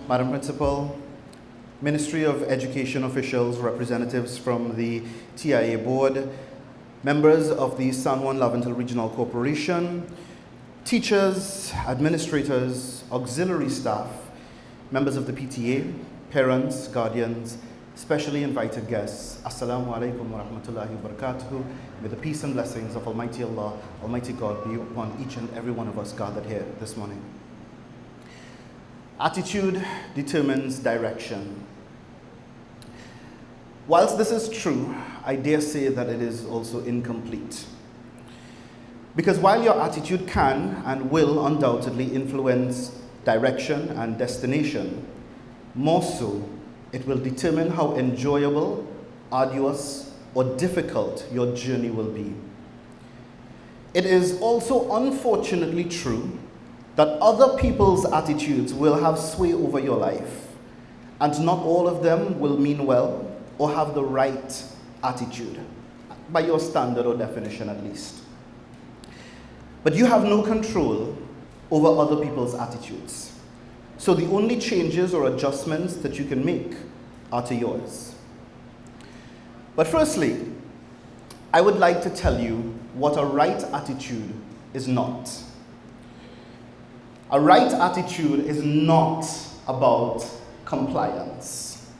Madam Principal, Ministry of Education officials, representatives from the TIA board, members of the San Juan Laventille Regional Corporation, teachers, administrators, auxiliary staff, members of the PTA, parents, guardians, specially invited guests. Assalamu alaikum wa rahmatullahi wa barakatuhu. May the peace and blessings of Almighty Allah, Almighty God be upon each and every one of us gathered here this morning. Attitude determines direction. Whilst this is true, I dare say that it is also incomplete. Because while your attitude can and will undoubtedly influence direction and destination, more so, it will determine how enjoyable, arduous, or difficult your journey will be. It is also unfortunately true that other people's attitudes will have sway over your life, and not all of them will mean well or have the right attitude, by your standard or definition at least. But you have no control over other people's attitudes. So the only changes or adjustments that you can make are to yours. But firstly, I would like to tell you what a right attitude is not. A right attitude is not about compliance.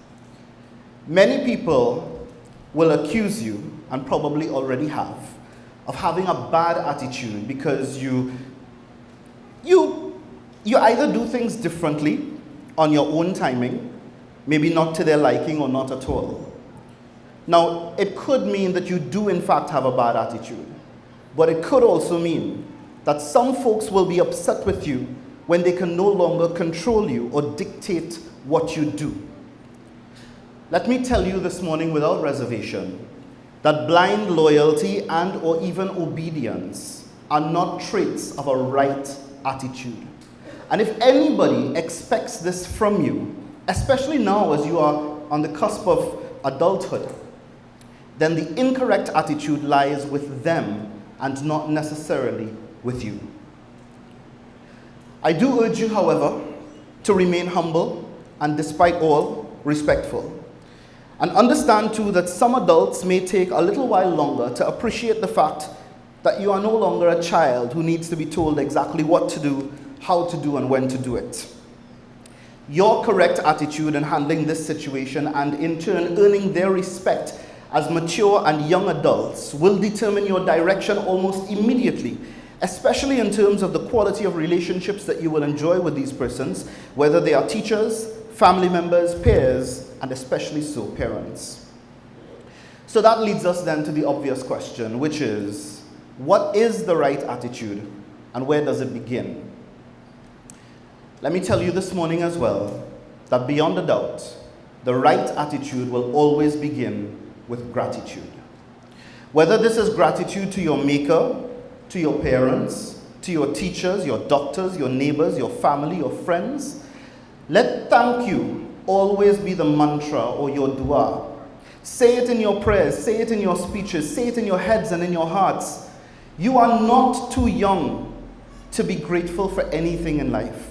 Many people will accuse you, and probably already have, of having a bad attitude because you either do things differently on your own timing, maybe not to their liking or not at all. Now, it could mean that you do in fact have a bad attitude, but it could also mean that some folks will be upset with you when they can no longer control you or dictate what you do. Let me tell you this morning without reservation that blind loyalty and or even obedience are not traits of a right attitude. And if anybody expects this from you, especially now as you are on the cusp of adulthood, then the incorrect attitude lies with them and not necessarily with you. I do urge you, however, to remain humble and despite all, respectful. And understand too that some adults may take a little while longer to appreciate the fact that you are no longer a child who needs to be told exactly what to do, how to do, and when to do it. Your correct attitude in handling this situation and in turn earning their respect as mature and young adults will determine your direction almost immediately, especially in terms of the quality of relationships that you will enjoy with these persons, whether they are teachers, family members, peers, and especially so parents. So that leads us then to the obvious question, which is, what is the right attitude and where does it begin? Let me tell you this morning as well that beyond a doubt, the right attitude will always begin with gratitude. Whether this is gratitude to your maker, to your parents, to your teachers, your doctors, your neighbors, your family, your friends, let thank you always be the mantra or your dua. Say it in your prayers, say it in your speeches, say it in your heads and in your hearts. You are not too young to be grateful for anything in life.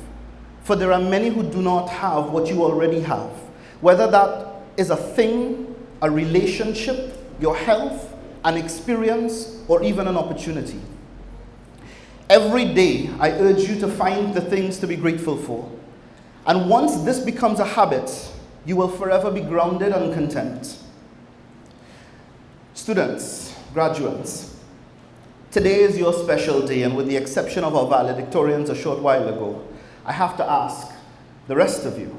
For there are many who do not have what you already have. Whether that is a thing, a relationship, your health, an experience, or even an opportunity. Every day, I urge you to find the things to be grateful for. And once this becomes a habit, you will forever be grounded and content. Students, graduates, today is your special day, and with the exception of our valedictorians a short while ago, I have to ask the rest of you,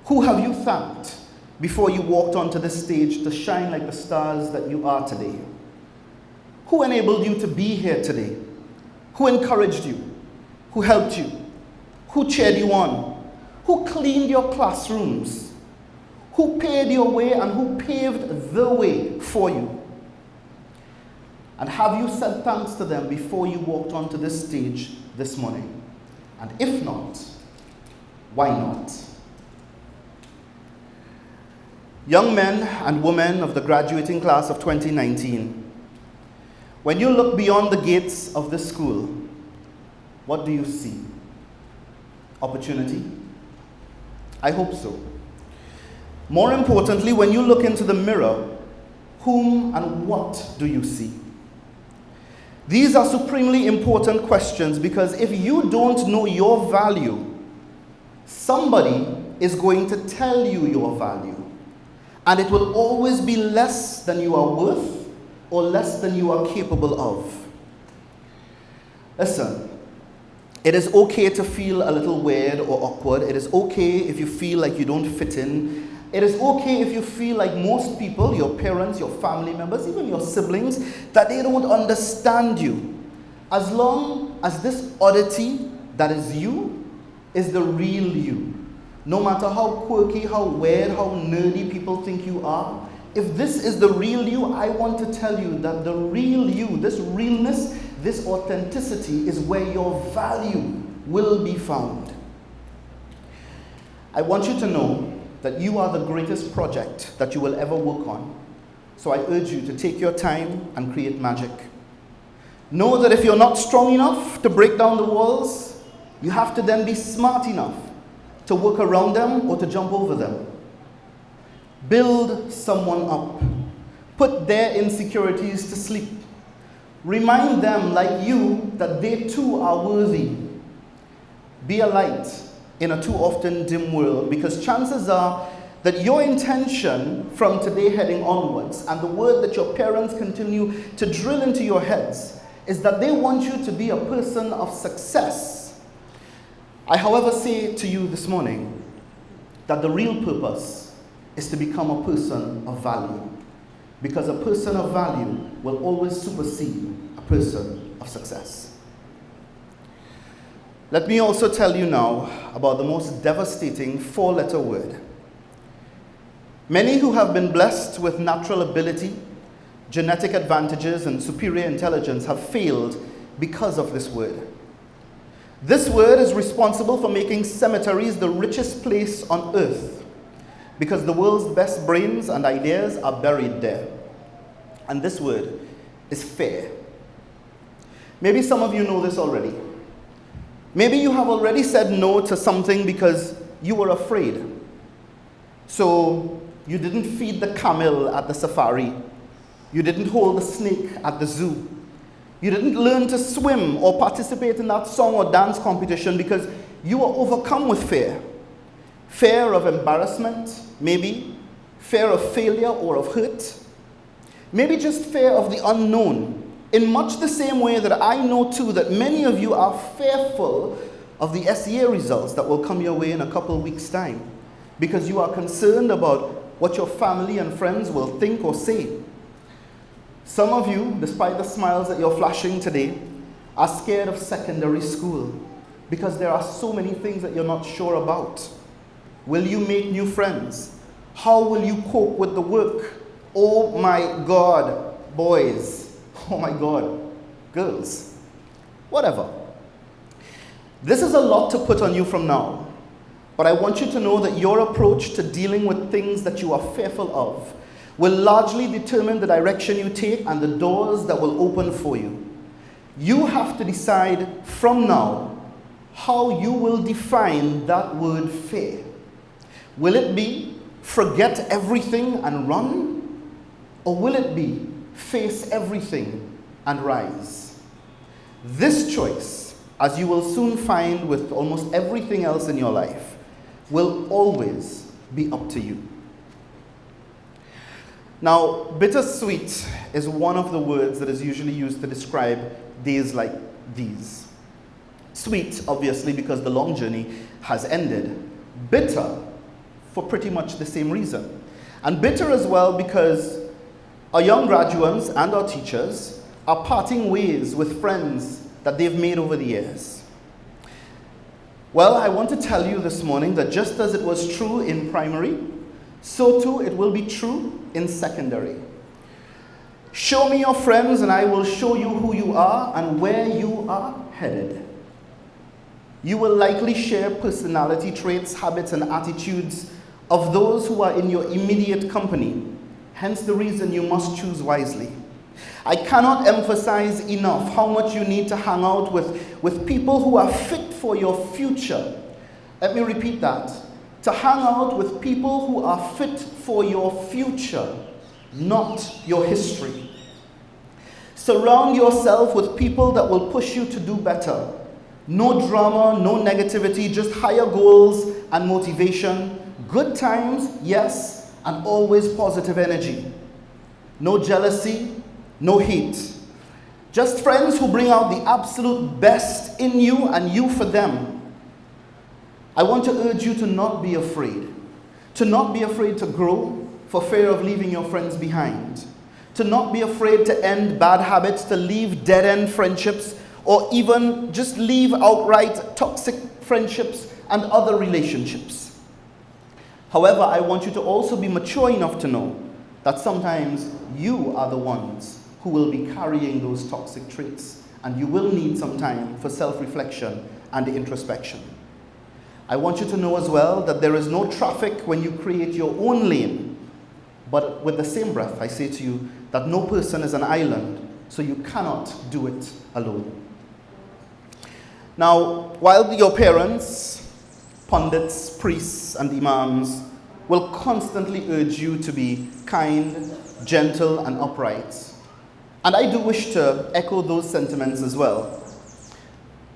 who have you thanked before you walked onto this stage to shine like the stars that you are today? Who enabled you to be here today? Who encouraged you? who helped you, who cheered you on, who cleaned your classrooms, who paid your way and who paved the way for you? And have you said thanks to them before you walked onto this stage this morning? And if not, why not? Young men and women of the graduating class of 2019, when you look beyond the gates of this school, what do you see? Opportunity? I hope so. More importantly, when you look into the mirror, whom and what do you see? These are supremely important questions because if you don't know your value, somebody is going to tell you your value. And it will always be less than you are worth or less than you are capable of. Listen, it is okay to feel a little weird or awkward. It is okay if you feel like you don't fit in. It is okay if you feel like most people, your parents, your family members, even your siblings, that they don't understand you. As long as this oddity that is you is the real you. No matter how quirky, how weird, how nerdy people think you are, if this is the real you, I want to tell you that the real you, this realness, this authenticity is where your value will be found. I want you to know that you are the greatest project that you will ever work on. So I urge you to take your time and create magic. Know that if you're not strong enough to break down the walls, you have to then be smart enough to work around them or to jump over them. Build someone up. Put their insecurities to sleep. Remind them, like you, that they too are worthy. Be a light in a too often dim world, because chances are that your intention from today heading onwards, and the word that your parents continue to drill into your heads, is that they want you to be a person of success. I, however, say to you this morning that the real purpose is to become a person of value, because a person of value will always supersede a person of success. Let me also tell you now about the most devastating four-letter word. Many who have been blessed with natural ability, genetic advantages, and superior intelligence have failed because of this word. This word is responsible for making cemeteries the richest place on earth, because the world's best brains and ideas are buried there. And this word is fair. Maybe some of you know this already. Maybe you have already said no to something because you were afraid. So you didn't feed the camel at the safari. You didn't hold the snake at the zoo. You didn't learn to swim or participate in that song or dance competition because you were overcome with fear. Fear of embarrassment, maybe. Fear of failure or of hurt. Maybe just fear of the unknown. In much the same way that I know too that many of you are fearful of the SEA results that will come your way in a couple of weeks' time, because you are concerned about what your family and friends will think or say. Some of you, despite the smiles that you're flashing today, are scared of secondary school because there are so many things that you're not sure about. Will you make new friends? How will you cope with the work? Oh my God, boys. Oh my God, girls. Whatever. This is a lot to put on you from now, but I want you to know that your approach to dealing with things that you are fearful of will largely determine the direction you take and the doors that will open for you. You have to decide from now how you will define that word fear. Will it be forget everything and run? Or will it be face everything and rise? This choice, as you will soon find with almost everything else in your life, will always be up to you. Now, bittersweet is one of the words that is usually used to describe days like these. Sweet, obviously, because the long journey has ended. Bitter, for pretty much the same reason. And bitter as well because our young graduates and our teachers are parting ways with friends that they've made over the years. Well, I want to tell you this morning that just as it was true in primary, so too it will be true in secondary. Show me your friends and I will show you who you are and where you are headed. You will likely share personality traits, habits, and attitudes of those who are in your immediate company. Hence the reason you must choose wisely. I cannot emphasize enough how much you need to hang out with people who are fit for your future. Let me repeat that. To hang out with people who are fit for your future, not your history. Surround yourself with people that will push you to do better. No drama, no negativity, just higher goals and motivation. Good times, yes, and always positive energy. No jealousy, no hate. Just friends who bring out the absolute best in you and you for them. I want to urge you to not be afraid. To not be afraid to grow for fear of leaving your friends behind. To not be afraid to end bad habits, to leave dead-end friendships, or even just leave outright toxic friendships and other relationships. However, I want you to also be mature enough to know that sometimes you are the ones who will be carrying those toxic traits, and you will need some time for self-reflection and introspection. I want you to know as well that there is no traffic when you create your own lane, but with the same breath, I say to you that no person is an island, so you cannot do it alone. Now, while your parents, pundits, priests, and imams will constantly urge you to be kind, gentle, and upright, and I do wish to echo those sentiments as well,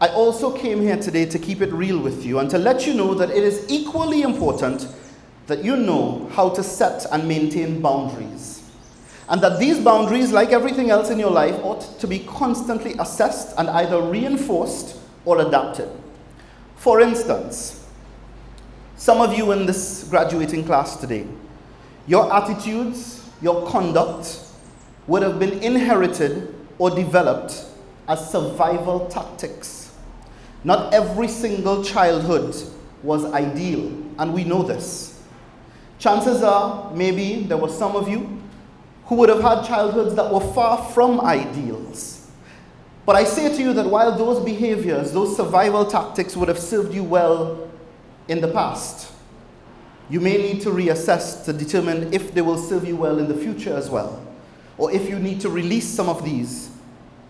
I also came here today to keep it real with you and to let you know that it is equally important that you know how to set and maintain boundaries. And that these boundaries, like everything else in your life, ought to be constantly assessed and either reinforced or adapted. For instance, some of you in this graduating class today, your attitudes, your conduct would have been inherited or developed as survival tactics. Not every single childhood was ideal, and we know this. Chances are, maybe there were some of you who would have had childhoods that were far from ideals. But I say to you that while those behaviors, those survival tactics would have served you well in the past, you may need to reassess to determine if they will serve you well in the future as well, or if you need to release some of these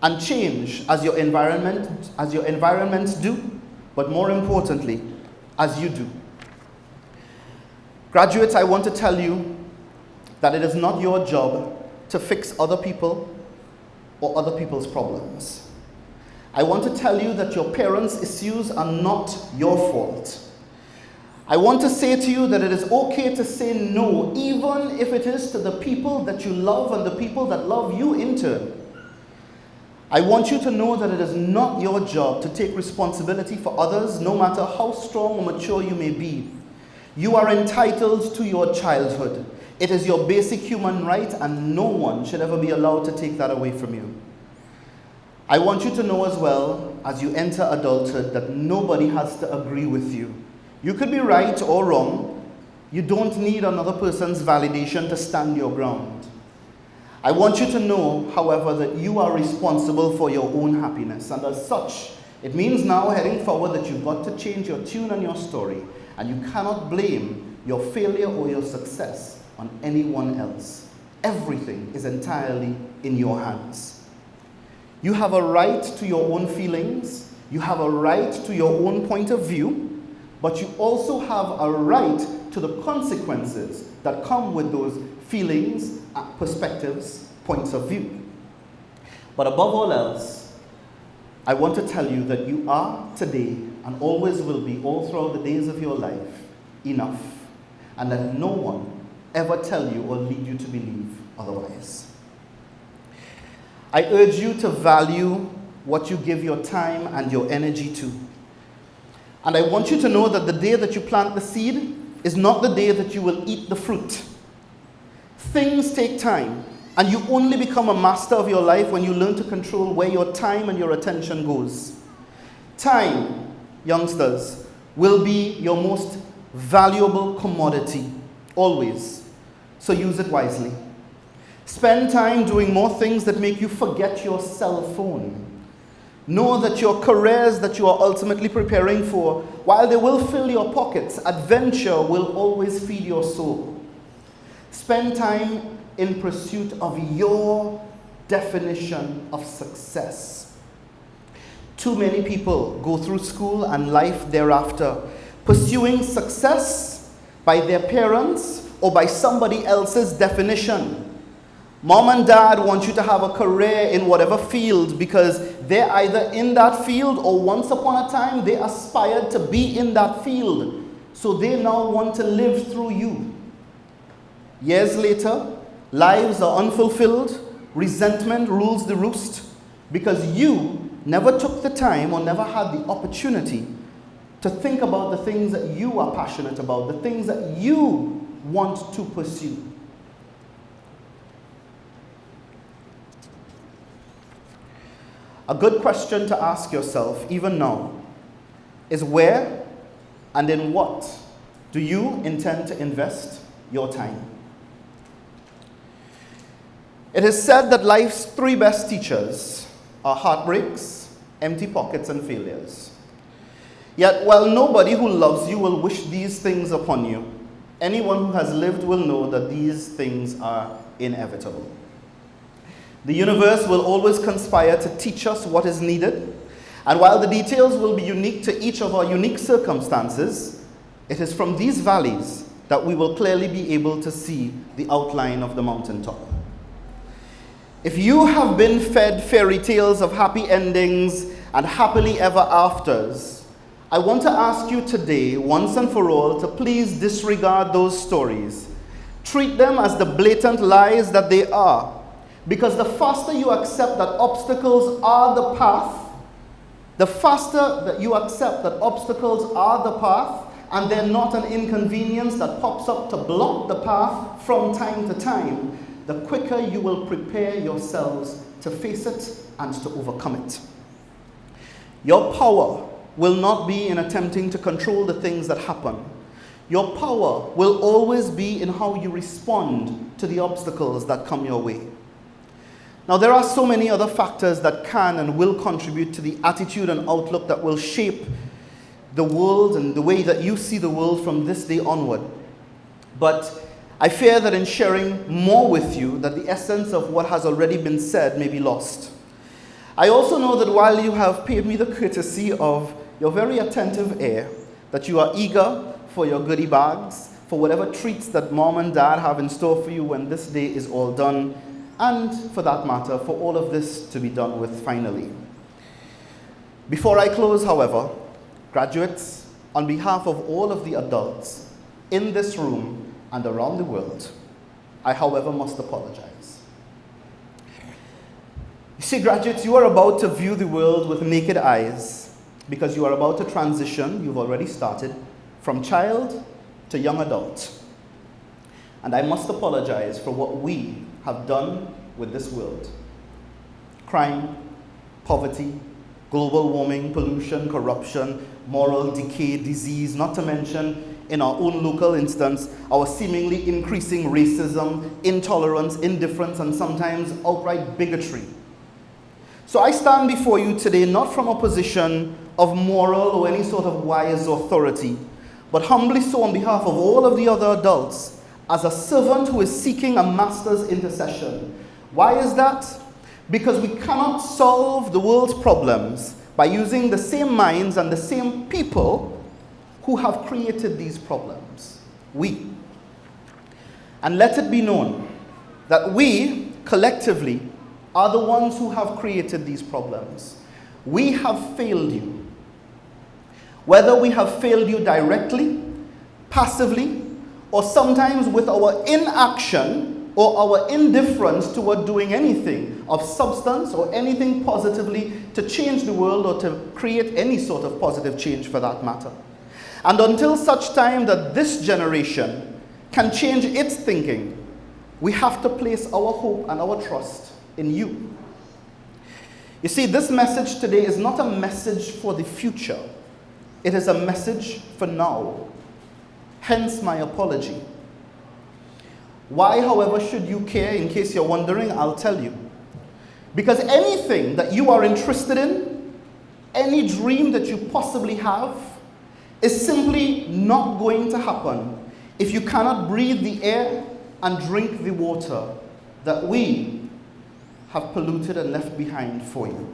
and change as your environments do, but more importantly, as you do. Graduates, I want to tell you that it is not your job to fix other people or other people's problems. I want to tell you that your parents' issues are not your fault. I want to say to you that it is okay to say no, even if it is to the people that you love and the people that love you in turn. I want you to know that it is not your job to take responsibility for others, no matter how strong or mature you may be. You are entitled to your childhood. It is your basic human right, and no one should ever be allowed to take that away from you. I want you to know as well, as you enter adulthood, that nobody has to agree with you. You could be right or wrong. You don't need another person's validation to stand your ground. I want you to know, however, that you are responsible for your own happiness. And as such, it means now heading forward that you've got to change your tune and your story. And you cannot blame your failure or your success on anyone else. Everything is entirely in your hands. You have a right to your own feelings. You have a right to your own point of view. But you also have a right to the consequences that come with those feelings, perspectives, points of view. But above all else, I want to tell you that you are today and always will be all throughout the days of your life enough, and that no one ever tell you or lead you to believe otherwise. I urge you to value what you give your time and your energy to. And I want you to know that the day that you plant the seed is not the day that you will eat the fruit. Things take time, and you only become a master of your life when you learn to control where your time and your attention goes. Time, youngsters, will be your most valuable commodity, always. So use it wisely. Spend time doing more things that make you forget your cell phone. Know that your careers that you are ultimately preparing for, while they will fill your pockets, adventure will always feed your soul. Spend time in pursuit of your definition of success. Too many people go through school and life thereafter pursuing success by their parents or by somebody else's definition. Mom and dad want you to have a career in whatever field because they're either in that field or once upon a time they aspired to be in that field. So they now want to live through you. Years later, lives are unfulfilled, resentment rules the roost because you never took the time or never had the opportunity to think about the things that you are passionate about, the things that you want to pursue. A good question to ask yourself, even now, is where and in what do you intend to invest your time? It is said that life's three best teachers are heartbreaks, empty pockets, and failures. Yet, while nobody who loves you will wish these things upon you, anyone who has lived will know that these things are inevitable. The universe will always conspire to teach us what is needed, and while the details will be unique to each of our unique circumstances, it is from these valleys that we will clearly be able to see the outline of the mountaintop. If you have been fed fairy tales of happy endings and happily ever afters, I want to ask you today, once and for all, to please disregard those stories. Treat them as the blatant lies that they are. Because the faster you accept that obstacles are the path, the faster that you accept that obstacles are the path, and they're not an inconvenience that pops up to block the path from time to time, the quicker you will prepare yourselves to face it and to overcome it. Your power will not be in attempting to control the things that happen. Your power will always be in how you respond to the obstacles that come your way. Now, there are so many other factors that can and will contribute to the attitude and outlook that will shape the world and the way that you see the world from this day onward. But I fear that in sharing more with you, that the essence of what has already been said may be lost. I also know that while you have paid me the courtesy of your very attentive ear, that you are eager for your goodie bags, for whatever treats that mom and dad have in store for you when this day is all done, and for that matter, for all of this to be done with finally. Before I close, however, graduates, on behalf of all of the adults in this room and around the world, I, however, must apologize. You see, graduates, you are about to view the world with naked eyes because you are about to transition, you've already started, from child to young adult. And I must apologize for what we have done with this world. Crime, poverty, global warming, pollution, corruption, moral decay, disease, not to mention, in our own local instance, our seemingly increasing racism, intolerance, indifference, and sometimes outright bigotry. So I stand before you today not from a position of moral or any sort of wise authority, but humbly so on behalf of all of the other adults, as a servant who is seeking a master's intercession. Why is that? Because we cannot solve the world's problems by using the same minds and the same people who have created these problems. We. And let it be known that we, collectively, are the ones who have created these problems. We have failed you. Whether we have failed you directly, passively, or sometimes with our inaction or our indifference toward doing anything of substance or anything positively to change the world or to create any sort of positive change for that matter. And until such time that this generation can change its thinking, we have to place our hope and our trust in you. You see, this message today is not a message for the future. It is a message for now, hence my apology. Why, however, should you care? In case you're wondering, I'll tell you. Because anything that you are interested in, any dream that you possibly have, is simply not going to happen if you cannot breathe the air and drink the water that we have polluted and left behind for you.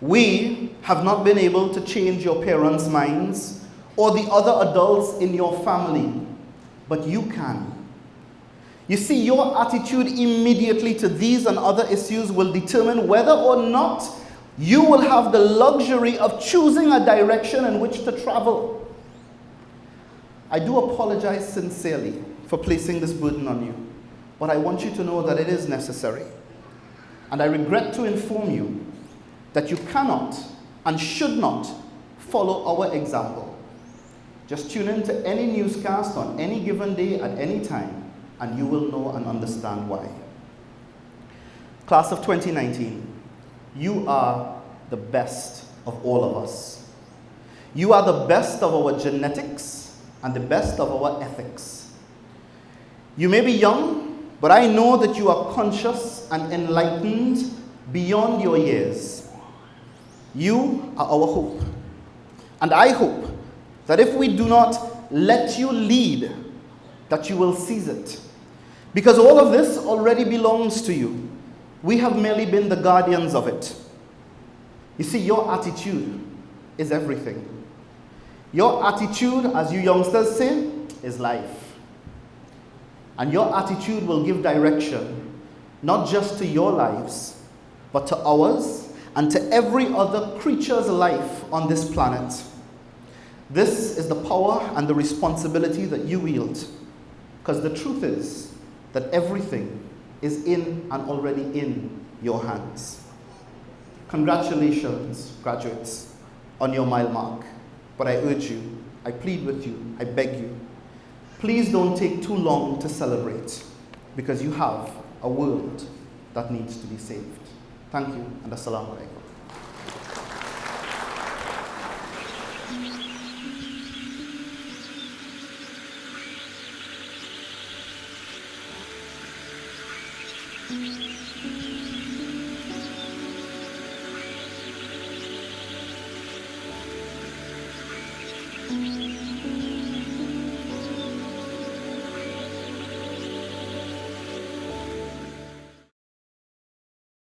We have not been able to change your parents' minds or the other adults in your family, but you can. You see, your attitude immediately to these and other issues will determine whether or not you will have the luxury of choosing a direction in which to travel. I do apologize sincerely for placing this burden on you, but I want you to know that it is necessary. And I regret to inform you that you cannot and should not follow our example. Just tune in to any newscast on any given day at any time, and you will know and understand why. Class of 2019, you are the best of all of us. You are the best of our genetics and the best of our ethics. You may be young, but I know that you are conscious and enlightened beyond your years. You are our hope. And I hope that if we do not let you lead, that you will seize it. Because all of this already belongs to you. We have merely been the guardians of it. You see, your attitude is everything. Your attitude, as you youngsters say, is life. And your attitude will give direction, not just to your lives, but to ours and to every other creature's life on this planet. This is the power and the responsibility that you wield. Because the truth is that everything is in and already in your hands. Congratulations, graduates, on your mile mark. But I urge you, I plead with you, I beg you, please don't take too long to celebrate, because you have a world that needs to be saved. Thank you, and Assalamu alaikum.